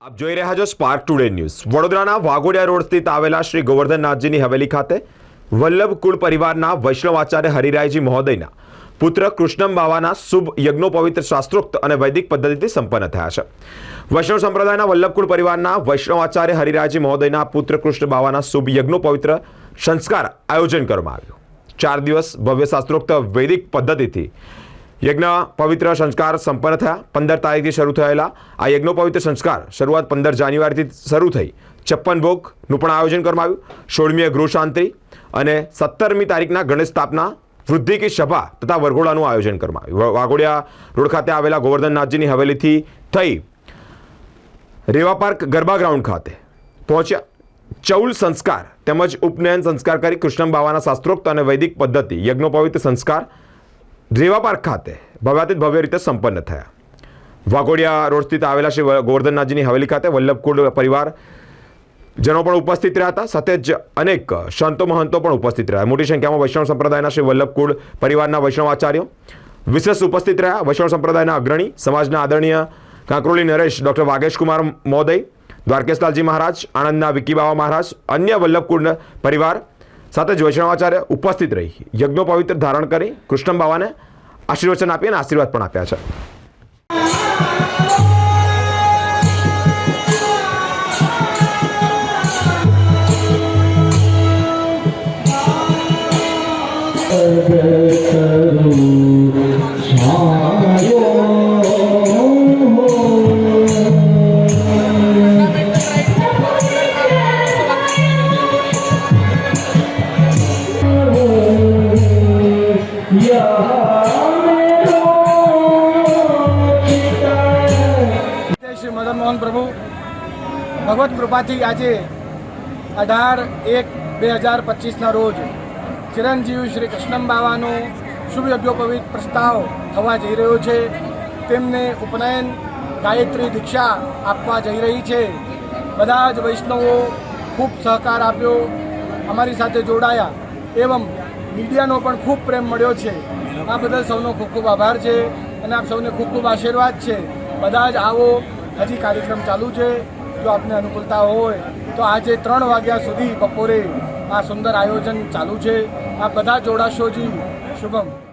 આપ જોઈ રહ્યા છો સ્પાર્ક ટુડે ન્યૂઝ। વડોદરાના વાઘોડિયા રોડ સ્થિત આવેલા શ્રી ગોવર્ધનનાથજીની હવેલી ખાતે વલ્લભ કુળ પરિવારના વૈષ્ણવ આચાર્ય હરિરાયજી મહોદયના પુત્ર કૃષ્ણમ બાવાના શુભ યજ્ઞોપવિત્ર શાસ્ત્રોક્ત અને વૈદિક પદ્ધતિથી સંપન્ન થયા છે। વૈષ્ણવ સંપ્રદાયના વલ્લભ કુળ પરિવારના વૈષ્ણવ આચાર્ય હરિરાયજી મહોદયના પુત્ર કૃષ્ણ બાવાના શુભ યજ્ઞોપવિત્ર સંસ્કાર આયોજન કરવામાં આવ્યું। 4 દિવસ ભવ્ય શાસ્ત્રોક્ત વૈદિક પદ્ધતિથી यज्ञ पवित्र संस्कार संपन्न था। 15 तारीख થી શરૂ થયેલા આ યજ્ઞોપવિત્ર સંસ્કાર શરૂઆત 15 જાન્યુઆરી થી શરૂ થઈ 56 ભોગનું પણ આયોજન કરવામાં આવ્યું। 16મી ગૃહ શાંતિ અને 17મી તારીખના ગણેશ સ્થાપના વૃદ્ધિ की સભા તથા વરઘોડાનું આયોજન કરવામાં આવ્યું। વાઘોડિયા રોડ ખાતે આવેલા ગોવર્ધનનાથજીની હવેલીથી થઈ રેવા પાર્ક ગરબા ગ્રાઉન્ડ ખાતે પહોંચ્યા। ચૌલ સંસ્કાર તેમજ ઉપનયન સંસ્કાર કરી કૃષ્ણ બાવાના શાસ્ત્રોક્ત અને વૈદિક પદ્ધતિ યજ્ઞોપવિત્ર સંસ્કાર रेवा पार्क खाते भव्यातीत भव्य रीते संपन्न थया। वाघोडिया रोड स्थित आवेला श्री गोवर्धननाथजीनी हवेली खाते वल्लभ कुल परिवार जनों पण उपस्थित रह्या हता। साथे ज अनेक संतो महंतो पण उपस्थित रह्या। मोटी संख्यामां वैष्णव संप्रदायना श्री वल्लभ कुल परिवारना वैष्णव आचार्यो विशेष उपस्थित रह्या। वैष्णव संप्रदायना अग्रणी समाजना आदरणीय कांकरोली नरेश डॉक्टर वागेश कुमार महोदय, द्वारकेशलालजी महाराज, आनंदना विकी बावा महाराज, अन्य वल्लभ कुल परिवार साथ ज वैष्णवाचार्य उपस्थित रही यज्ञोपवित्र धारण करी कृष्ण बाबा ने आशीर्वचन आपी अने आशीर्वाद पण आप्या छे। श्री मदन मोहन प्रभु भगवत कृपाथी आज 18/1/2025 रोज चिरंजीव श्री कृष्णम बावानो शुभ यज्ञोपवित प्रस्ताव थवा जई रह्यो छे। तेमने उपनयन गायत्री दीक्षा आपवा जई रही छे। बधा ज वैष्णवो खूब सहकार आप्यो, अमारी साथे जोड़ाया एवं मीडियानो पण खूब प्रेम मळ्यो छे। आ बदल सौनो खूब खूब आभार छे अने आप सौने खूब खूब आशीर्वाद छे। बधा ज आवो, हजी कार्यक्रम चालू है। जो आपने अनुकूलता होय तो आज 3 वाग्या सुधी बपोरे आ सुंदर आयोजन चालू है। आप बधा जोड़ाशो जी। शुभम।